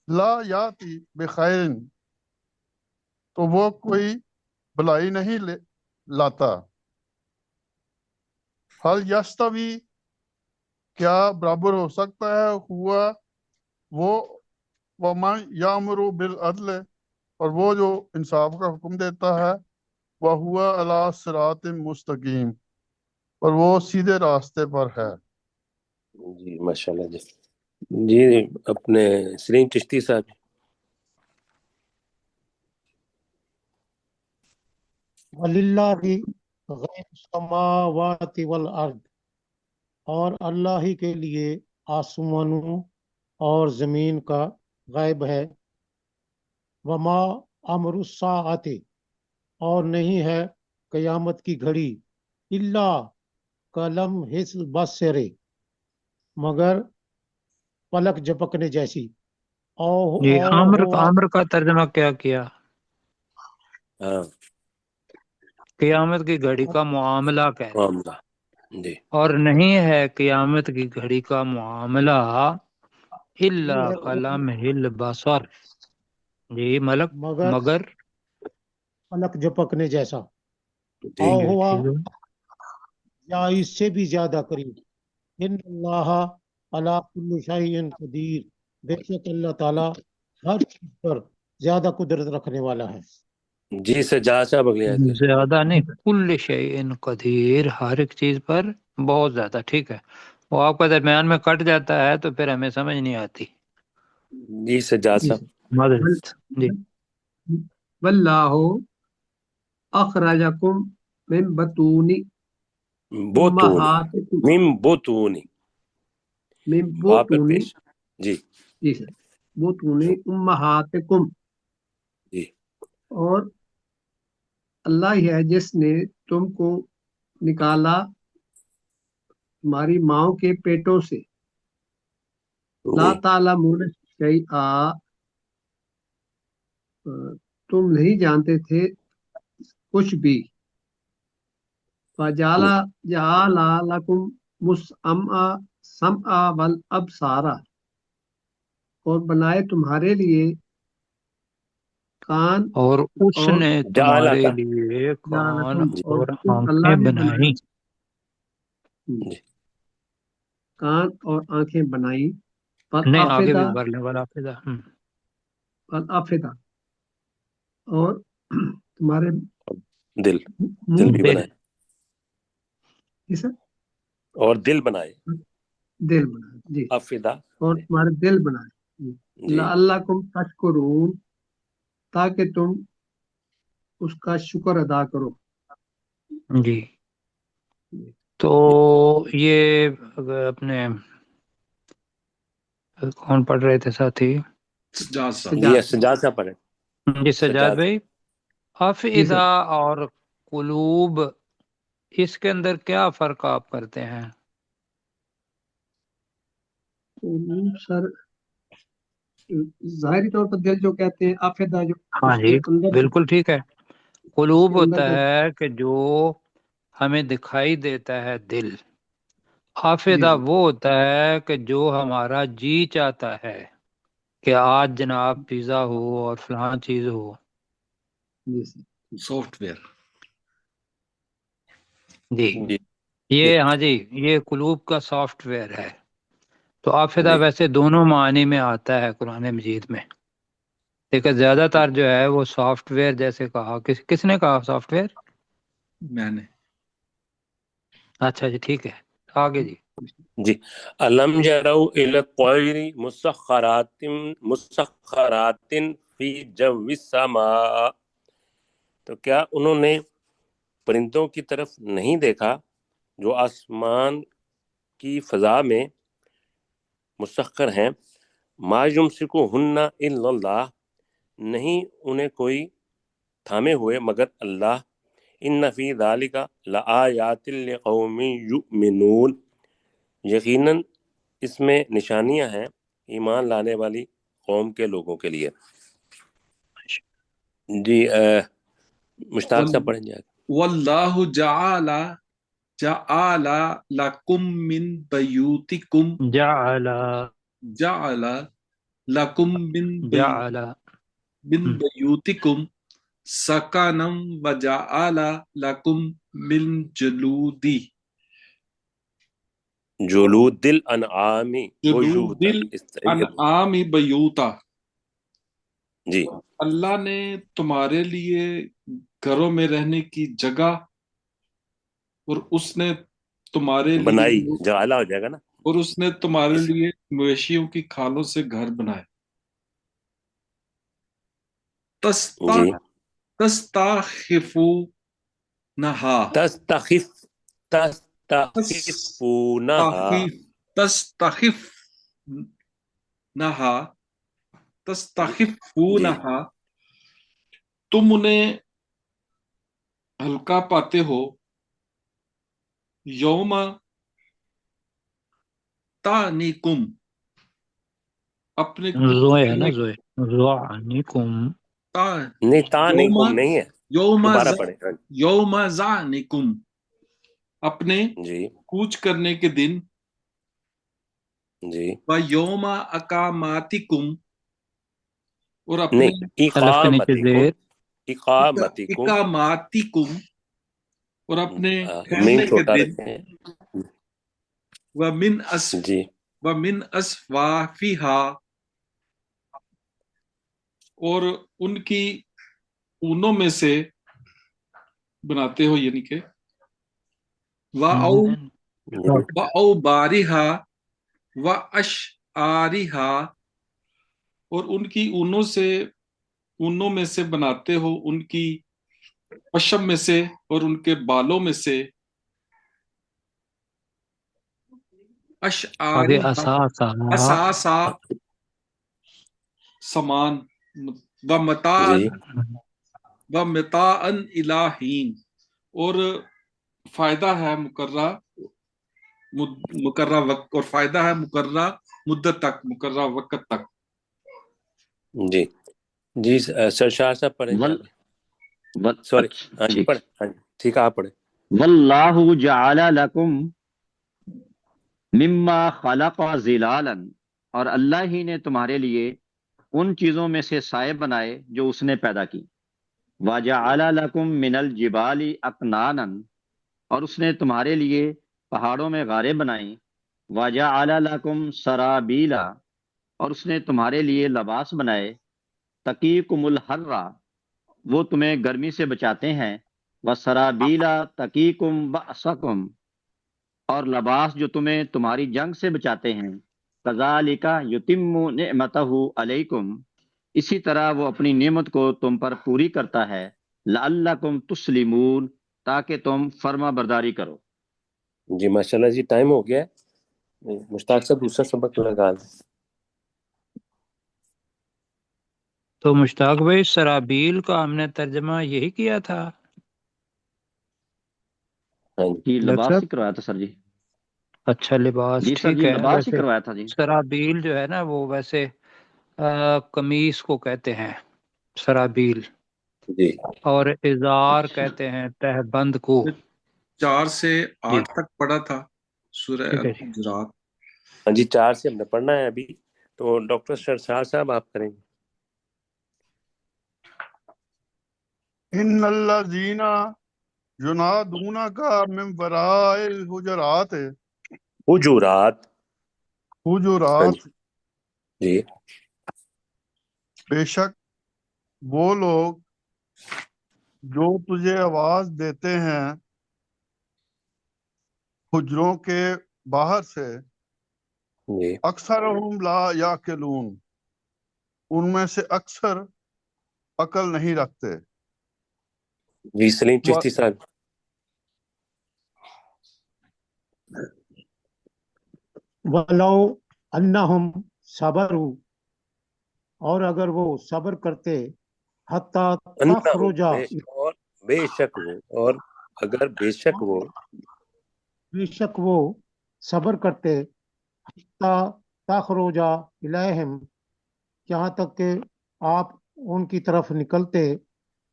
[SPEAKER 5] لا یاتی بخیر، تو وہ کوئی بھلائی نہیں لاتا۔ حل یستوی، کیا برابر ہو سکتا ہے ہوا وہ، ومن یامر بالعدل، اور وہ جو انصاف کا حکم دیتا ہے، وہو علی صراط مستقیم، اور وہ سیدھے راستے پر ہے۔
[SPEAKER 2] جی ماشاء اللہ جی۔ جی اپنے سلیم چشتی صاحب۔
[SPEAKER 7] وَلِلَّهِ غیب السماوات والارض، اور اللہ ہی کے لیے آسمانوں اور زمین کا غیب ہے۔ وما امر الساعۃ، اور نہیں ہے قیامت کی گھڑی، الا کلمحِ البصر، مگر پلک جھپکنے جیسی۔
[SPEAKER 4] جی
[SPEAKER 7] اور ہوا
[SPEAKER 4] عامر کا ترجمہ کیا کیا؟
[SPEAKER 2] ہاں
[SPEAKER 4] قیامت کی گھڑی کا معاملہ کہہ رہے ہیں،
[SPEAKER 2] معاملہ، جی
[SPEAKER 4] اور نہیں ہے قیامت کی گھڑی کا معاملہ الا
[SPEAKER 7] نہیں ہے
[SPEAKER 4] کلمح البصر، جی ملک،
[SPEAKER 7] مگر
[SPEAKER 4] مگر
[SPEAKER 7] پلک جھپکنے جیسا۔
[SPEAKER 2] جی
[SPEAKER 7] اور
[SPEAKER 4] جی
[SPEAKER 7] ہوا،
[SPEAKER 4] ٹھیک ہے۔
[SPEAKER 7] یا اس سے بھی زیادہ قریب، ان اللہ علی کل شیء قدیر، بے شک اللہ تعالیٰ ہر چیز پر زیادہ قدرت رکھنے والا ہے۔
[SPEAKER 2] جی سجاد صاحب اگلی آیت ہے۔
[SPEAKER 4] زیادہ نہیں، کل شیء قدیر، ہر ایک چیز پر بہت زیادہ۔ ٹھیک ہے، وہ آپ کا درمیان میں کٹ جاتا ہے تو پھر ہمیں سمجھ نہیں آتی۔
[SPEAKER 2] جی سجاد صاحب۔
[SPEAKER 4] معذرت جی۔
[SPEAKER 6] واللہ اخرجکم من بطون
[SPEAKER 2] بوتون،
[SPEAKER 6] امہاتکم،
[SPEAKER 2] من بوتون،
[SPEAKER 6] من
[SPEAKER 2] با پہ
[SPEAKER 6] بطون،
[SPEAKER 2] پیش، جی
[SPEAKER 6] جی سر، بطون امہاتکم،
[SPEAKER 2] جی
[SPEAKER 6] اور اللہ ہی ہے جس نے تم کو نکالا تمہاری ماؤں کے پیٹوں سے۔ لا
[SPEAKER 2] جی
[SPEAKER 6] تعلمون شیئا، تم نہیں جانتے تھے کچھ بھی۔ جعل لکم السمع والابصار، اور بنائے تمہارے لیے کان
[SPEAKER 4] اور اس
[SPEAKER 6] اور
[SPEAKER 4] نے
[SPEAKER 2] جعل
[SPEAKER 4] تمہارے
[SPEAKER 2] کا
[SPEAKER 4] لیے کان
[SPEAKER 6] جعلکم، اور
[SPEAKER 4] اور
[SPEAKER 6] اللہ
[SPEAKER 4] آنکھیں
[SPEAKER 6] نے
[SPEAKER 4] بنائی.
[SPEAKER 6] بنائی،
[SPEAKER 2] جی
[SPEAKER 6] کان اور آنکھیں بنائی،
[SPEAKER 4] نہیں آگے بھی
[SPEAKER 6] فالافدہ،
[SPEAKER 4] بھر لیں والا فضا.
[SPEAKER 6] فالافدہ، اور تمہارے
[SPEAKER 2] دل
[SPEAKER 6] منہ
[SPEAKER 2] بھی
[SPEAKER 4] دل.
[SPEAKER 2] بنائے
[SPEAKER 6] جی سر،
[SPEAKER 2] اور دل بنائے
[SPEAKER 6] دل بنائے جی،
[SPEAKER 2] افیدہ.
[SPEAKER 6] اور تمہارے دل بنائے جی،
[SPEAKER 2] جی
[SPEAKER 6] لعلکم تشکرون، تاکہ تم اس کا شکر ادا کرو.
[SPEAKER 4] جی تو یہ اگر اپنے کون پڑھ رہے تھے ساتھی؟
[SPEAKER 3] سجاد صاحب
[SPEAKER 2] جی سجاد صاحب پڑھے.
[SPEAKER 4] جی سجاد بھائی.
[SPEAKER 6] جی سر،
[SPEAKER 4] افئدہ اور قلوب، اس کے اندر کیا فرق آپ کرتے ہیں؟
[SPEAKER 6] سر ظاہری طور پر دل جو کہتے ہیں، آفیدہ جو
[SPEAKER 4] ہاں
[SPEAKER 6] اس کے
[SPEAKER 4] جی
[SPEAKER 6] اندر
[SPEAKER 4] بالکل ٹھیک ہے.
[SPEAKER 6] اس
[SPEAKER 4] قلوب
[SPEAKER 6] کے اندر
[SPEAKER 4] ہوتا
[SPEAKER 6] جو
[SPEAKER 4] ہے کہ جو ہمیں دکھائی دیتا ہے دل.
[SPEAKER 6] جی
[SPEAKER 4] حافظہ
[SPEAKER 6] جی
[SPEAKER 4] وہ ہوتا ہے کہ جو ہمارا جی چاہتا ہے کہ آج جناب پیزا ہو اور فلاں چیز ہو.
[SPEAKER 6] جی سر،
[SPEAKER 3] سافٹ ویئر.
[SPEAKER 4] جی
[SPEAKER 2] جی
[SPEAKER 4] یہ ہاں جی یہ قلوب کا سافٹ ویئر ہے. تو حافظہ
[SPEAKER 2] جی
[SPEAKER 4] ویسے دونوں معنی میں آتا ہے قرآن مجید میں، لیکن زیادہ تر جو ہے وہ سافٹ ویئر جیسے کہا. کس نے کہا سافٹ ویئر؟
[SPEAKER 3] میں نے
[SPEAKER 4] اچھا جی ٹھیک ہے آگے جی.
[SPEAKER 2] جی الم یروا الی الطیر مسخرات فی جو السماء، تو کیا انہوں نے پرندوں کی طرف نہیں دیکھا جو آسمان کی فضا میں مسخر ہیں. ما یمسکہن الا اللہ، نہیں انہیں کوئی تھامے ہوئے مگر اللہ. ان فی ذالک لآیات لقوم یؤمنون، یقیناً اس میں نشانیاں ہیں ایمان لانے والی قوم کے لوگوں کے لیے. جی مشتاق صاحب پڑھیں جائے.
[SPEAKER 3] واللہ جعل لکم من بیوتکم،
[SPEAKER 4] جعل
[SPEAKER 3] جعل لکم من
[SPEAKER 4] جعل
[SPEAKER 3] بیوتکم سکنم وجعل لکم من جلودی
[SPEAKER 2] جلود الانعام
[SPEAKER 3] جلود الانعام بیوتا.
[SPEAKER 2] جی
[SPEAKER 3] اللہ نے تمہارے لیے گھروں میں رہنے کی جگہ، اور اس نے تمہارے
[SPEAKER 2] بنائی،
[SPEAKER 3] لیے
[SPEAKER 2] جعلہ ہو جائے گا نا.
[SPEAKER 3] اور اس نے تمہارے لیے مویشیوں کی کھالوں سے گھر بنائے.
[SPEAKER 2] جی
[SPEAKER 3] تستخفونہا،
[SPEAKER 2] تستخفونہا جی
[SPEAKER 3] تستخفونہا، تم انہیں ہلکا پاتے ہو. یوم تانیکم، اپنے کوچ
[SPEAKER 4] زوئے ہے نا
[SPEAKER 3] کرنے،
[SPEAKER 4] زوئے زعنکم.
[SPEAKER 2] نہیں تا نہیں
[SPEAKER 3] یوم
[SPEAKER 2] کم نہیں ہے، دوبارہ پڑھیں.
[SPEAKER 3] یوم زعنکم، اپنے
[SPEAKER 2] جی
[SPEAKER 3] کوچ کرنے کے دن.
[SPEAKER 2] جی
[SPEAKER 3] و یوم اقاماتکم، اور اپنے
[SPEAKER 2] نہیں
[SPEAKER 4] الف کے نیچے
[SPEAKER 2] اقامتکم،
[SPEAKER 4] زیر.
[SPEAKER 2] اقامتکم
[SPEAKER 3] اقاماتکم، اور اپنے
[SPEAKER 2] مین
[SPEAKER 3] ٹھہرنے کے
[SPEAKER 2] چھوٹا
[SPEAKER 3] دن.
[SPEAKER 2] رکھیں. جی
[SPEAKER 3] ومن اسوافہا، اور ان کی اونوں میں سے بناتے ہو، یعنی کہ وَأَوْبَارِہَا وَأَشْعَارِہَا، اور ان کی اونوں میں سے بناتے ہو، ان کی پشم میں سے اور ان کے بالوں میں سے.
[SPEAKER 4] آگے
[SPEAKER 3] اشعاریہا،
[SPEAKER 4] اساسا
[SPEAKER 3] اساسا سامان، ومتاعن
[SPEAKER 2] جی
[SPEAKER 3] ومتاعن الی حین، اور فائدہ ہے مقررہ وقت، اور فائدہ ہے مقررہ مدت تک، مقررہ وقت تک.
[SPEAKER 2] جی جی سرشار صاحب پڑھیں جی آگے. سوری ہاں جی
[SPEAKER 1] ٹھیک.
[SPEAKER 2] پڑھیں، ہاں جی ٹھیک ہے آپ پڑھیں.
[SPEAKER 1] واللہ جعل لکم مما خلق ظلالا، اور اللہ ہی نے تمہارے لیے ان چیزوں میں سے سائے بنائے جو اس نے پیدا کی۔ وَجَعَلَ لَكُم مِّنَ الْجِبَالِ أَكْنَانًا، اور اس نے تمہارے لیے پہاڑوں میں غاریں بنائیں۔ وَجَعَلَ لَكُمْ سَرَابِيلَ، اور اس نے تمہارے لیے لباس بنائے۔ تَقِيكُمُ الْحَرَّ، وہ تمہیں گرمی سے بچاتے ہیں۔ وَسَرَابِيلَ تَقِيكُمْ بَأْسَكُمْ، اور لباس جو تمہیں تمہاری جنگ سے بچاتے ہیں۔ كَذَلِكَ يُتِمُّ نِعْمَتَهُ عَلَيْكُمْ، اسی طرح وہ اپنی نعمت کو تم پر پوری کرتا ہے۔ لَعَلَّكُمْ تُسْلِمُونَ، تاکہ تم فرما برداری کرو۔
[SPEAKER 2] جی ماشاءاللہ جی، ٹائم ہو گیا ہے، مشتاق صاحب دوسرا سبق لگا دیں۔
[SPEAKER 4] تو مشتاق بھائی سرابیل کا ہم نے ترجمہ یہی کیا تھا
[SPEAKER 2] ہاں جی
[SPEAKER 1] جی
[SPEAKER 4] ڈاکٹر
[SPEAKER 1] لباس
[SPEAKER 4] صاحب؟
[SPEAKER 1] ہی کروایا تھا سر جی۔
[SPEAKER 4] اچھا لباس،
[SPEAKER 1] جی سر
[SPEAKER 4] ٹھیک
[SPEAKER 1] جی
[SPEAKER 4] ہے۔
[SPEAKER 1] لباس ہی
[SPEAKER 4] ویسے
[SPEAKER 1] کروایا تھا جی۔
[SPEAKER 4] سرابیل جو ہے نا وہ ویسے قمیص کو کہتے ہیں سرابیل،
[SPEAKER 2] جی
[SPEAKER 4] اور ازار کہتے ہیں تہ بند کو۔
[SPEAKER 3] 4 سے
[SPEAKER 4] جی
[SPEAKER 3] 8 تک پڑھا تھا سورہ
[SPEAKER 4] ٹھیک ہے جی۔
[SPEAKER 3] الحجرات۔
[SPEAKER 2] ہاں جی، 4 سے ہم نے پڑھنا ہے ابھی، تو ڈاکٹر سرشار صاحب آپ کریں گے۔
[SPEAKER 5] ان الذین ینادونک من وراء الحجرات،
[SPEAKER 2] حجورات، ہاں
[SPEAKER 5] حجرات،
[SPEAKER 2] جی جی
[SPEAKER 5] بے شک وہ لوگ جو تجھے آواز دیتے ہیں حجروں کے باہر سے،
[SPEAKER 2] جی
[SPEAKER 5] اکثرہم لا یعقلون، ان میں سے اکثر عقل نہیں رکھتے۔
[SPEAKER 2] جی سلیم چشتی صاحب۔
[SPEAKER 7] ولو انہم صبروا، اور اگر وہ صبر کرتے، حتیٰ
[SPEAKER 2] انہم،
[SPEAKER 7] تخرجا،
[SPEAKER 2] اور بے شک وہ، اور اگر بے شک وہ،
[SPEAKER 7] بے شک وہ صبر کرتے، حتیٰ تخرجا الیہم، یہاں تک کہ آپ ان کی طرف نکلتے،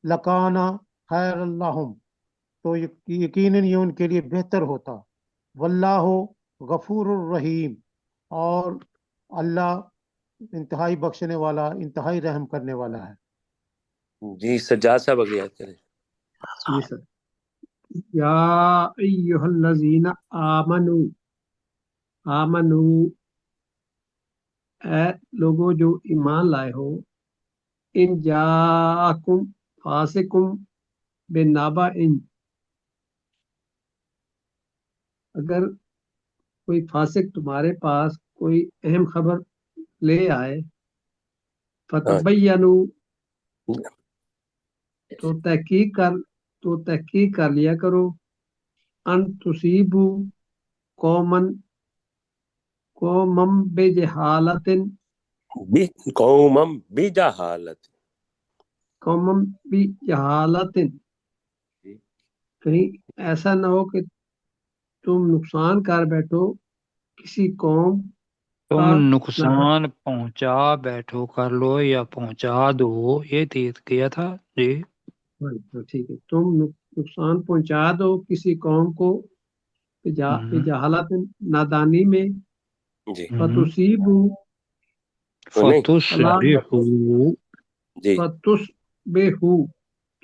[SPEAKER 7] لکانا خیر اللہم، تو یقیناً یہ ان کے لیے بہتر ہوتا۔ واللہ غفور الرحیم، اور اللہ انتہائی بخشنے والا، انتہائی رحم کرنے والا ہے۔
[SPEAKER 2] جی سجاد صاحب اگلی آیت کریں۔
[SPEAKER 6] جی سر۔ یا ایہا الذین آمنو، اے لوگوں جو ایمان لائے ہو، ان جاءکم فاسقم بنبأ، اگر کوئی فاسق تمہارے پاس کوئی اہم خبر لے آئے، فتبینوا، تو تحقیق کر لیا کرو، ان تصیبوا قوما بجہالت،
[SPEAKER 2] قومم بجہالت،
[SPEAKER 7] کہیں ایسا نہ ہو کہ تم نقصان کر بیٹھو کسی قوم
[SPEAKER 4] تم
[SPEAKER 7] کا،
[SPEAKER 4] نقصان پہنچا بیٹھو، کر لو یا پہنچا دو، یہ تیز کیا تھا جی۔
[SPEAKER 7] ٹھیک ہے، تم نقصان پہنچا دو کسی قوم کو بجہالت، نادانی میں،
[SPEAKER 2] جی
[SPEAKER 7] فتصیبوا،
[SPEAKER 2] نہیں
[SPEAKER 4] فتصبحوا،
[SPEAKER 2] جی
[SPEAKER 7] فتصبحوا،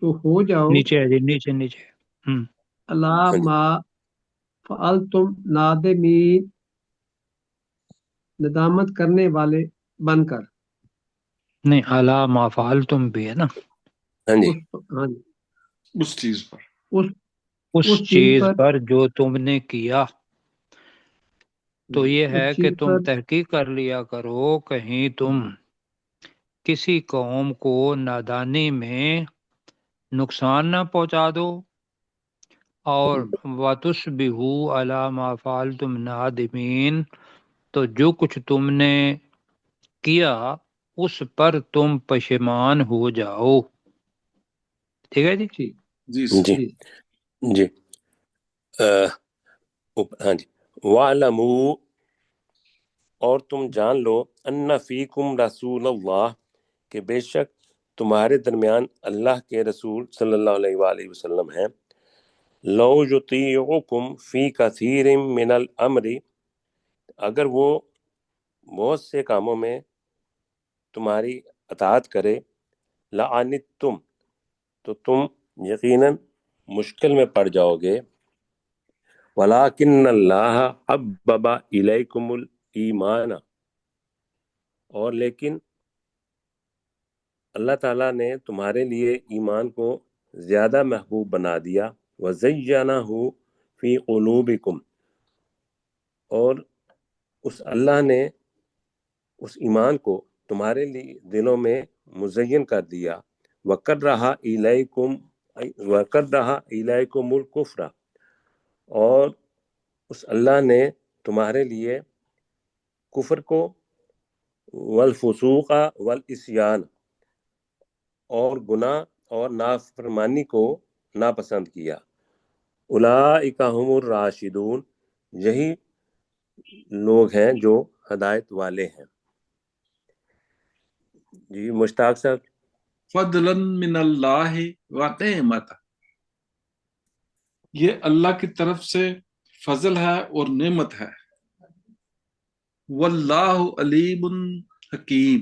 [SPEAKER 7] تو ہو جاؤ،
[SPEAKER 4] نیچے ہے جی، نیچے نیچے۔
[SPEAKER 7] الا
[SPEAKER 2] ہاں جی
[SPEAKER 7] ما فعلتم نادمین، ندامت کرنے والے بن کر،
[SPEAKER 4] نہیں، الا ما فعلتم بھی ہے نا،
[SPEAKER 2] ہاں جی
[SPEAKER 7] ہاں جی،
[SPEAKER 3] اس چیز پر
[SPEAKER 4] اس
[SPEAKER 7] اس چیز
[SPEAKER 4] چیز
[SPEAKER 7] پر،
[SPEAKER 4] پر جو تم نے کیا۔ تو یہ
[SPEAKER 7] اس
[SPEAKER 4] ہے کہ
[SPEAKER 7] چیز
[SPEAKER 4] تم
[SPEAKER 7] پر،
[SPEAKER 4] تحقیق کر لیا کرو، کہیں تم کسی قوم کو نادانی میں نقصان نہ پہنچا دو، اور وَتُصْبِحُوا عَلَىٰ مَا فَعَلْتُمْ نَادِمِينَ، تو جو کچھ تم نے کیا اس پر تم پشیمان ہو جاؤ۔ ٹھیک ہے جی۔
[SPEAKER 7] ٹھیک،
[SPEAKER 3] جی سر۔
[SPEAKER 2] جی
[SPEAKER 7] جی،
[SPEAKER 2] جی ہاں جی وَاعْلَمُوا، اور تم جان لو، ان فیکم رسول اللہ، کہ بے شک تمہارے درمیان اللہ کے رسول صلی اللہ علیہ وآلہ وسلم ہیں۔ لو یطیعکم فی کثیر من الامر، اگر وہ بہت سے کاموں میں تمہاری اطاعت کرے لعنتم تو تم یقیناً مشکل میں پڑ جاؤ گے ولیکن اللہ حبب الیکم الایمان اور لیکن اللہ تعالیٰ نے تمہارے لیے ایمان کو زیادہ محبوب بنا دیا وزینہ فی قلوبکم اور اس اللہ نے اس ایمان کو تمہارے لیے دلوں میں مزین کر دیا وکرہ الیکم الکفر اور اس اللہ نے تمہارے لیے کفر کو والفسوق والعصیان اور گناہ اور نافرمانی کو ناپسند کیا اولئک هم الراشدون یہی لوگ ہیں جو ہدایت والے ہیں جی مشتاق صاحب
[SPEAKER 3] فضلا من اللہ و نعمت، یہ اللہ کی طرف سے فضل ہے اور نعمت ہے واللہ علیم حکیم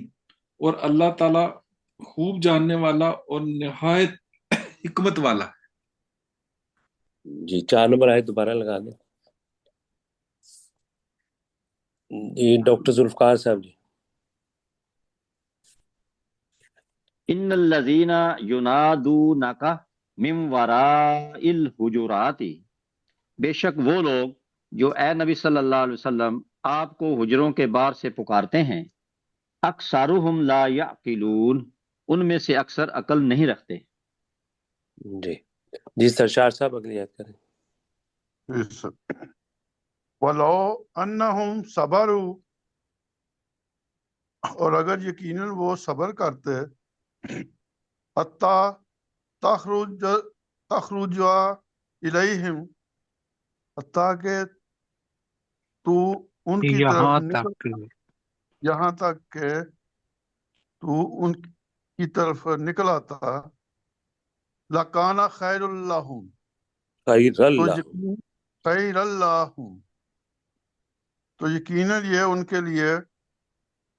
[SPEAKER 3] اور اللہ تعالی خوب جاننے والا اور نہایت حکمت والا ہے
[SPEAKER 2] جی 4 نمبر آیت دوبارہ لگا دیں جی ڈاکٹر ذوالفقار صاحب جی
[SPEAKER 1] ان الذین ینادونک من وراء الحجرات، بے شک وہ لوگ جو اے نبی صلی اللہ علیہ وسلم آپ کو حجروں کے باہر سے پکارتے ہیں اکثرہم لا یعقلون، ان میں سے اکثر عقل نہیں رکھتے۔
[SPEAKER 2] جی جی سرشار صاحب اگلی آیت کریں
[SPEAKER 5] اس ولو انہم صبروا، اور اگر یقیناً وہ صبر کرتے حتی تخرج الیہم، حتیٰ کہ تو ان کی طرف
[SPEAKER 4] یہاں
[SPEAKER 5] نکل،
[SPEAKER 4] تک کہ
[SPEAKER 5] یہاں تک کہ تو ان کی طرف نکل آتا لکان خیر اللہم،
[SPEAKER 2] خیر
[SPEAKER 5] تو
[SPEAKER 2] اللہ
[SPEAKER 5] یقین خیر اللہم، تو یقیناً یہ ان کے لیے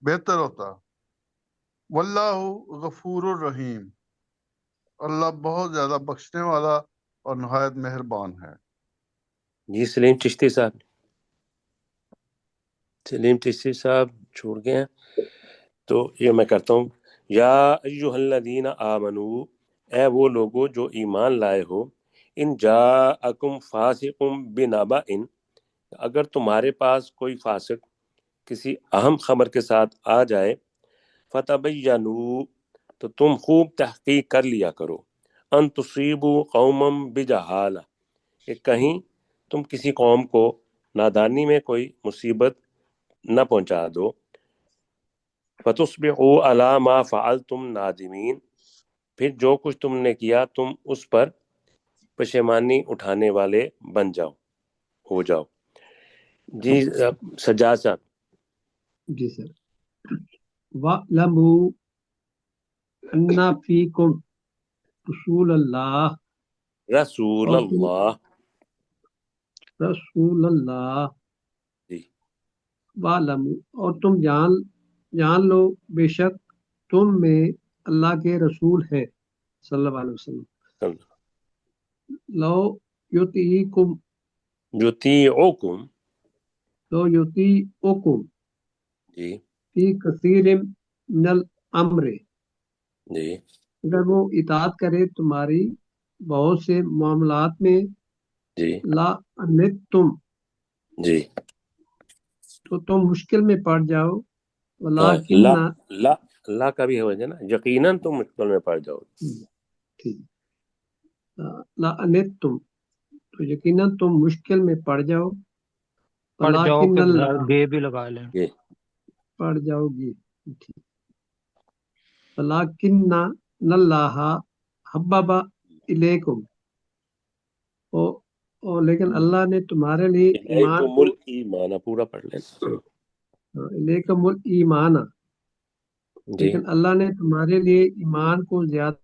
[SPEAKER 5] بہتر ہوتا واللہ غفور الرحیم، اللہ بہت زیادہ بخشنے والا اور نہایت مہربان ہے۔
[SPEAKER 2] جی سلیم چشتی صاحب چھوڑ گئے ہیں تو یہ میں کرتا ہوں یا ایہا الذین آمنو اے وہ لوگو جو ایمان لائے ہو ان جاءکم فاسق بنبأ اگر تمہارے پاس کوئی فاسق کسی اہم خبر کے ساتھ آ جائے فتبینوا تو تم خوب تحقیق کر لیا کرو ان تصیبوا قوما بجہالہ کہ کہیں تم کسی قوم کو نادانی میں کوئی مصیبت نہ پہنچا دو فتصبحوا علی ما فعلتم نادمین پھر جو کچھ تم نے کیا تم اس پر پشیمانی اٹھانے والے بن جاؤ ہو جاؤ جی سجاد صاحب
[SPEAKER 6] جی سر وَاعْلَمُوا أَنَّ فِيكُمْ رسول اللہ
[SPEAKER 2] رسول
[SPEAKER 6] اور
[SPEAKER 2] اللہ
[SPEAKER 6] رسول اللہ
[SPEAKER 2] جی
[SPEAKER 6] وَاعْلَمُوا اور تم جان لو بے شک تم میں اللہ کے رسول ہے صلی اللہ علیہ وسلم لو یطیعکم
[SPEAKER 2] یطیعکم
[SPEAKER 6] لو یطیعکم
[SPEAKER 2] جی
[SPEAKER 6] فی کثیر من الامر
[SPEAKER 2] جی
[SPEAKER 6] اگر وہ اطاعت کرے تمہاری بہت سے معاملات میں
[SPEAKER 2] جی
[SPEAKER 6] لا انتم
[SPEAKER 2] جی
[SPEAKER 6] تو تم مشکل میں پڑ جاؤ
[SPEAKER 2] لا
[SPEAKER 6] ولیکن
[SPEAKER 2] لا لا کا بھی ہے وجہ نا یقیناً تم مشکل میں پڑ جاؤ
[SPEAKER 6] ٹھیک لا انتم تو یقیناً تم مشکل میں پڑ جاؤ
[SPEAKER 4] پڑ جاؤ
[SPEAKER 6] ولیکن
[SPEAKER 4] کے
[SPEAKER 6] اللہ
[SPEAKER 4] گے بھی لگا لیں
[SPEAKER 2] یہ
[SPEAKER 6] پڑ جاؤ گی ولیکن اللہ حبب الیکم اور لیکن اللہ نے تمہارے لیے ایمان
[SPEAKER 2] الیکم
[SPEAKER 6] کو
[SPEAKER 2] الایمان پورا پڑھ لیں
[SPEAKER 6] الیکم الایمان
[SPEAKER 2] جی
[SPEAKER 6] لیکن اللہ نے تمہارے لیے ایمان کو زیادہ